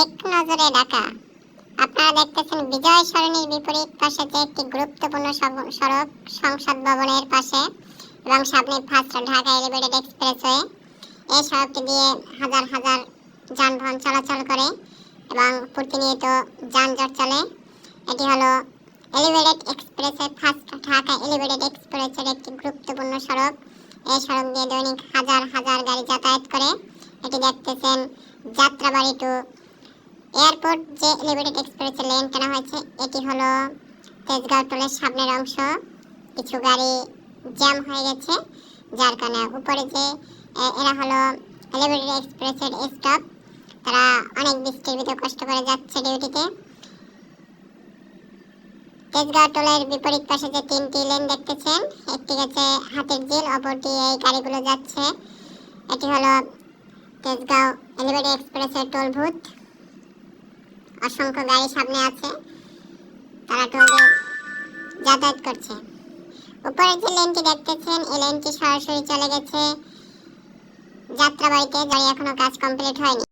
এক নজরে ঢাকা। আপনারা দেখতেছেন বিজয় সরণির বিপরীত পাশে যে একটি গুরুত্বপূর্ণ সড়ক সংসদ ভবনের পাশে এবং সামনে ফার্স্ট ঢাকা এলিভেটেড এক্সপ্রেসওয়ে। এই সড়কটি দিয়ে হাজার হাজার যানবাহন চলাচল করে এবং প্রতিনিয়ত যানজট চলে। এটি হলো elevated expressway, first Dhaka elevated এক্সপ্রেসের একটি গুরুত্বপূর্ণ সড়ক। এই সড়ক দিয়ে দৈনিক হাজার হাজার গাড়ি যাতায়াত করে। এটি দেখতেছেন যাত্রাবাড়ি টু এয়ারপোর্ট যে এলিভেটেড এক্সপ্রেসের লেন টানা হয়েছে, এটি হলো তেজগাঁও টোলের সামনের অংশ। কিছু গাড়ি জ্যাম হয়ে গেছে, যার কারণে উপরে যে এরা হলো এলিভেটেড এক্সপ্রেসের স্টাফ, তারা অনেক বৃষ্টির ভিতরে কষ্ট করে যাচ্ছে ডিউটিতে। তেজগাঁও টোলের বিপরীত পাশে যে তিনটি লেন দেখতেছেন, একটি গেছে হাতির ঝিল, অপরটি এই গাড়িগুলো যাচ্ছে। এটি হলো তেজগাঁও এলিভেটেড এক্সপ্রেসের টোল বুথ। অসংখ্য গাড়ি সামনে আছে, তারা টোলে যাতায়াত করছে। উপরের যে লেনটি দেখতেছেন, এই লেনটি সরাসরি চলে গেছে যাত্রাবাড়িতে, গাড়ি এখনো কাজ কমপ্লিট হয়নি।